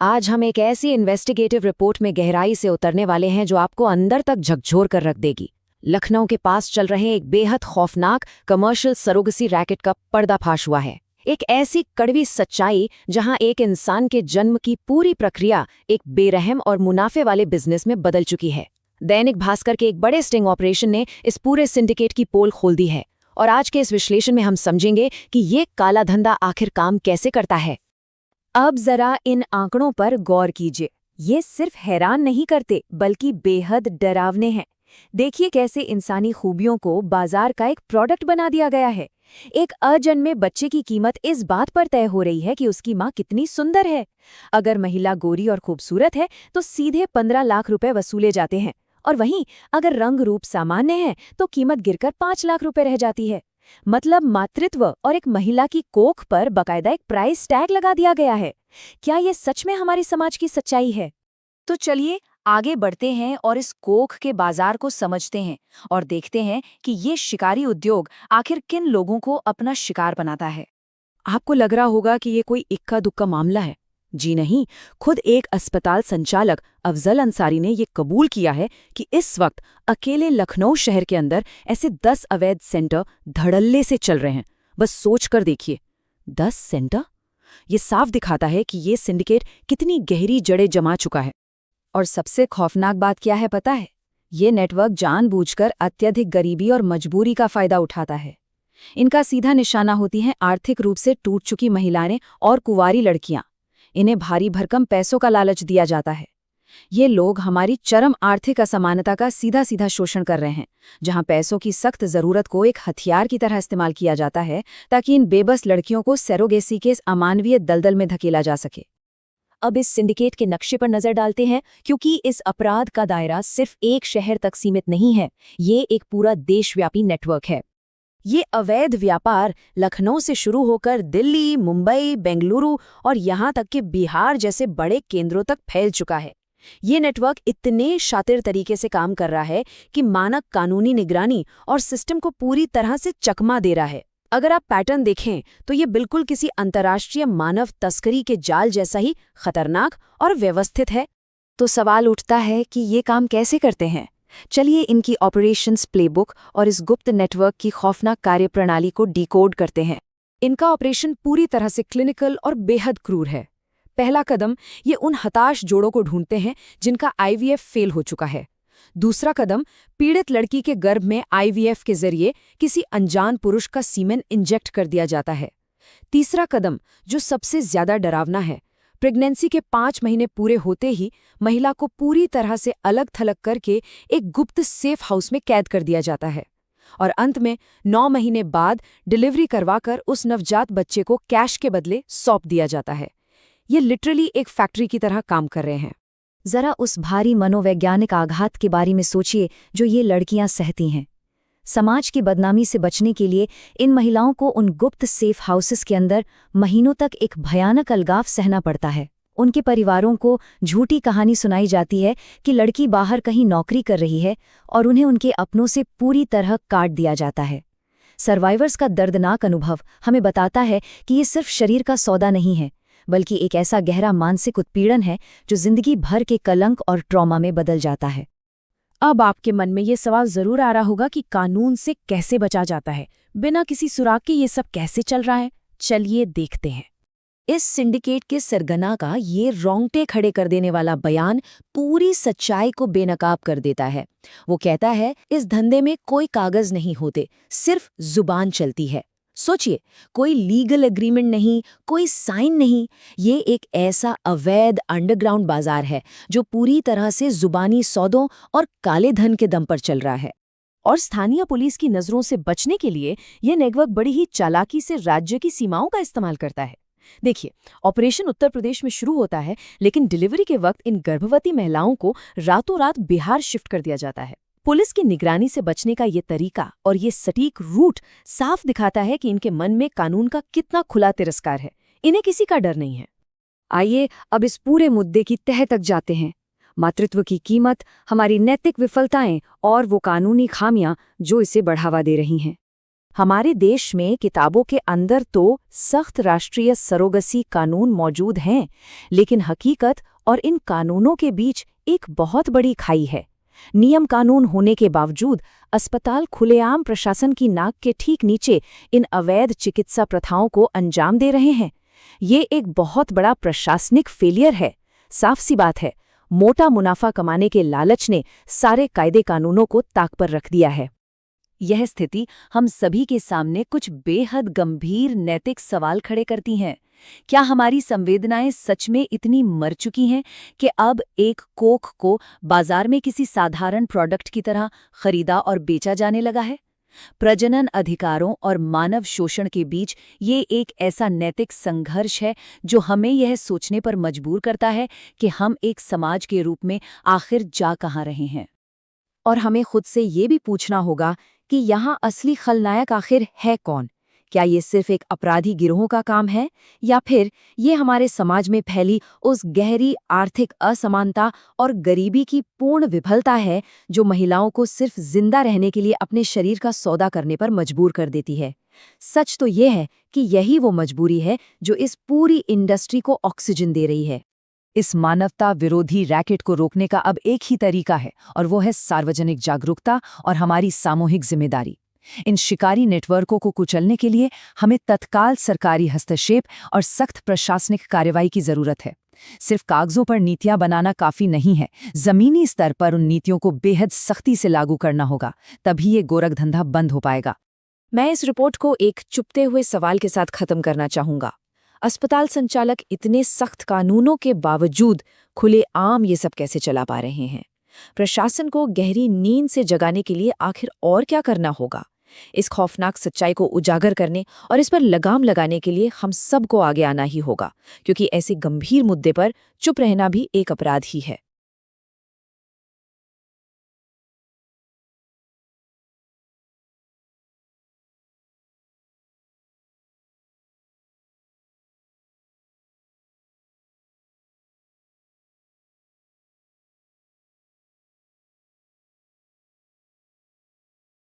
आज हम एक ऐसी इन्वेस्टिगेटिव रिपोर्ट में गहराई से उतरने वाले हैं जो आपको अंदर तक झकझोर कर रख देगी। लखनऊ के पास चल रहे एक बेहद खौफनाक कमर्शियल सरोगेसी रैकेट का पर्दाफाश हुआ है। एक ऐसी कड़वी सच्चाई जहां एक इंसान के जन्म की पूरी प्रक्रिया एक बेरहम और मुनाफे वाले बिजनेस में बदल चुकी है। दैनिक भास्कर के एक बड़े स्टिंग ऑपरेशन ने इस पूरे सिंडिकेट की पोल खोल दी है और आज के इस विश्लेषण में हम समझेंगे कि ये काला धंधा आखिर काम कैसे करता है। अब जरा इन आंकड़ों पर गौर कीजिए। ये सिर्फ हैरान नहीं करते बल्कि बेहद डरावने हैं। देखिए कैसे इंसानी खूबियों को बाजार का एक प्रोडक्ट बना दिया गया है। एक अजन्मे बच्चे की कीमत इस बात पर तय हो रही है कि उसकी माँ कितनी सुंदर है। अगर महिला गोरी और खूबसूरत है तो सीधे 15 लाख रुपए वसूले जाते हैं, और वहीं अगर रंग रूप सामान्य है तो कीमत गिरकर 5 लाख रुपए रह जाती है। मतलब मातृत्व और एक महिला की कोख पर बकायदा एक प्राइस टैग लगा दिया गया है। क्या ये सच में हमारे समाज की सच्चाई है? तो चलिए आगे बढ़ते हैं और इस कोख के बाजार को समझते हैं और देखते हैं कि ये शिकारी उद्योग आखिर किन लोगों को अपना शिकार बनाता है। आपको लग रहा होगा कि ये कोई इक्का दुक्का मामला है। जी नहीं, खुद एक अस्पताल संचालक अफजल अंसारी ने ये कबूल किया है कि इस वक्त अकेले लखनऊ शहर के अंदर ऐसे 10 अवैध सेंटर धड़ल्ले से चल रहे हैं। बस सोच कर देखिए, 10 सेंटर। ये साफ दिखाता है कि ये सिंडिकेट कितनी गहरी जड़ें जमा चुका है। और सबसे खौफनाक बात क्या है पता है? ये नेटवर्क जानबूझकर अत्यधिक गरीबी और मजबूरी का फायदा उठाता है। इनका सीधा निशाना होती हैं आर्थिक रूप से टूट चुकी महिलाएं और कुंवारी लड़कियां। इन्हें भारी भरकम पैसों का लालच दिया जाता है। ये लोग हमारी चरम आर्थिक असमानता का सीधा सीधा शोषण कर रहे हैं, जहां पैसों की सख्त जरूरत को एक हथियार की तरह इस्तेमाल किया जाता है ताकि इन बेबस लड़कियों को सरोगेसी के इस अमानवीय दलदल में धकेला जा सके। अब इस सिंडिकेट के नक्शे पर नजर डालते हैं, क्योंकि इस अपराध का दायरा सिर्फ एक शहर तक सीमित नहीं है। ये एक पूरा देशव्यापी नेटवर्क है। ये अवैध व्यापार लखनऊ से शुरू होकर दिल्ली, मुंबई, बेंगलुरु और यहाँ तक कि बिहार जैसे बड़े केंद्रों तक फैल चुका है। ये नेटवर्क इतने शातिर तरीके से काम कर रहा है कि मानक कानूनी निगरानी और सिस्टम को पूरी तरह से चकमा दे रहा है। अगर आप पैटर्न देखें तो ये बिल्कुल किसी अंतर्राष्ट्रीय मानव तस्करी के जाल जैसा ही खतरनाक और व्यवस्थित है। तो सवाल उठता है कि ये काम कैसे करते हैं? चलिए इनकी ऑपरेशंस प्लेबुक और इस गुप्त नेटवर्क की खौफनाक कार्यप्रणाली को डिकोड करते हैं। इनका ऑपरेशन पूरी तरह से क्लिनिकल और बेहद क्रूर है। पहला कदम, ये उन हताश जोड़ों को ढूंढते हैं जिनका आईवीएफ फेल हो चुका है। दूसरा कदम, पीड़ित लड़की के गर्भ में आईवीएफ के जरिए किसी अनजान पुरुष का सीमेन इंजेक्ट कर दिया जाता है। तीसरा कदम, जो सबसे ज्यादा डरावना है, प्रेगनेंसी के 5 महीने पूरे होते ही महिला को पूरी तरह से अलग थलग करके एक गुप्त सेफ हाउस में कैद कर दिया जाता है और अंत में 9 महीने बाद डिलीवरी करवाकर उस नवजात बच्चे को कैश के बदले सौंप दिया जाता है। ये लिटरली एक फैक्ट्री की तरह काम कर रहे हैं। जरा उस भारी मनोवैज्ञानिक आघात के बारे में सोचिए जो ये लड़कियां सहती हैं। समाज की बदनामी से बचने के लिए इन महिलाओं को उन गुप्त सेफ हाउसेस के अंदर महीनों तक एक भयानक अलगाव सहना पड़ता है। उनके परिवारों को झूठी कहानी सुनाई जाती है कि लड़की बाहर कहीं नौकरी कर रही है और उन्हें उनके अपनों से पूरी तरह काट दिया जाता है। सर्वाइवर्स का दर्दनाक अनुभव हमें बताता है कि ये सिर्फ शरीर का सौदा नहीं है, बल्कि एक ऐसा गहरा मानसिक उत्पीड़न है जो जिंदगी भर के कलंक और ट्रॉमा में बदल जाता है। अब आपके मन में ये सवाल जरूर आ रहा होगा कि कानून से कैसे बचा जाता है, बिना किसी सुराग के ये सब कैसे चल रहा है। चलिए देखते हैं। इस सिंडिकेट के सरगना का ये रोंगटे खड़े कर देने वाला बयान पूरी सच्चाई को बेनकाब कर देता है। वो कहता है, इस धंधे में कोई कागज नहीं होते, सिर्फ जुबान चलती है। सोचिए, कोई लीगल एग्रीमेंट नहीं, कोई साइन नहीं। ये एक ऐसा अवैध अंडरग्राउंड बाजार है जो पूरी तरह से जुबानी सौदों और काले धन के दम पर चल रहा है। और स्थानीय पुलिस की नजरों से बचने के लिए ये नेटवर्क बड़ी ही चालाकी से राज्य की सीमाओं का इस्तेमाल करता है। देखिए, ऑपरेशन उत्तर प्रदेश में शुरू होता है, लेकिन डिलीवरी के वक्त इन गर्भवती महिलाओं को रातों रात बिहार शिफ्ट कर दिया जाता है। पुलिस की निगरानी से बचने का ये तरीका और ये सटीक रूट साफ दिखाता है कि इनके मन में कानून का कितना खुला तिरस्कार है। इन्हें किसी का डर नहीं है। आइए अब इस पूरे मुद्दे की तह तक जाते हैं। मातृत्व की कीमत, हमारी नैतिक विफलताएं और वो कानूनी खामियां जो इसे बढ़ावा दे रही हैं। हमारे देश में किताबों के अंदर तो सख्त राष्ट्रीय सरोगसी कानून मौजूद हैं, लेकिन हकीकत और इन कानूनों के बीच एक बहुत बड़ी खाई है। नियम कानून होने के बावजूद अस्पताल खुलेआम प्रशासन की नाक के ठीक नीचे इन अवैध चिकित्सा प्रथाओं को अंजाम दे रहे हैं। ये एक बहुत बड़ा प्रशासनिक फेलियर है। साफ सी बात है, मोटा मुनाफा कमाने के लालच ने सारे कायदे कानूनों को ताक पर रख दिया है। यह स्थिति हम सभी के सामने कुछ बेहद गंभीर नैतिक सवाल खड़े करती हैं। क्या हमारी संवेदनाएं सच में इतनी मर चुकी हैं कि अब एक कोक को बाजार में किसी साधारण प्रोडक्ट की तरह खरीदा और बेचा जाने लगा है? प्रजनन अधिकारों और मानव शोषण के बीच ये एक ऐसा नैतिक संघर्ष है जो हमें यह सोचने पर मजबूर करता है कि हम एक समाज के रूप में आखिर जा कहाँ रहे हैं। और हमें खुद से ये भी पूछना होगा कि यहाँ असली खलनायक आखिर है कौन? क्या ये सिर्फ एक अपराधी गिरोह का काम है, या फिर ये हमारे समाज में फैली उस गहरी आर्थिक असमानता और गरीबी की पूर्ण विफलता है जो महिलाओं को सिर्फ जिंदा रहने के लिए अपने शरीर का सौदा करने पर मजबूर कर देती है? सच तो ये है कि यही वो मजबूरी है जो इस पूरी इंडस्ट्री को ऑक्सीजन दे रही है। इस मानवता विरोधी रैकेट को रोकने का अब एक ही तरीका है, और वो है सार्वजनिक जागरूकता और हमारी सामूहिक जिम्मेदारी। इन शिकारी नेटवर्कों को कुचलने के लिए हमें तत्काल सरकारी हस्तक्षेप और सख्त प्रशासनिक कार्रवाई की जरूरत है। सिर्फ कागजों पर नीतियां बनाना काफी नहीं है, जमीनी स्तर पर उन नीतियों को बेहद सख्ती से लागू करना होगा, तभी ये गोरखधंधा बंद हो पाएगा। मैं इस रिपोर्ट को एक चुपते हुए सवाल के साथ खत्म करना चाहूंगा। अस्पताल संचालक इतने सख्त कानूनों के बावजूद खुलेआम ये सब कैसे चला पा रहे हैं? प्रशासन को गहरी नींद से जगाने के लिए आखिर और क्या करना होगा? इस खौफनाक सच्चाई को उजागर करने और इस पर लगाम लगाने के लिए हम सबको आगे आना ही होगा, क्योंकि ऐसे गंभीर मुद्दे पर चुप रहना भी एक अपराध ही है।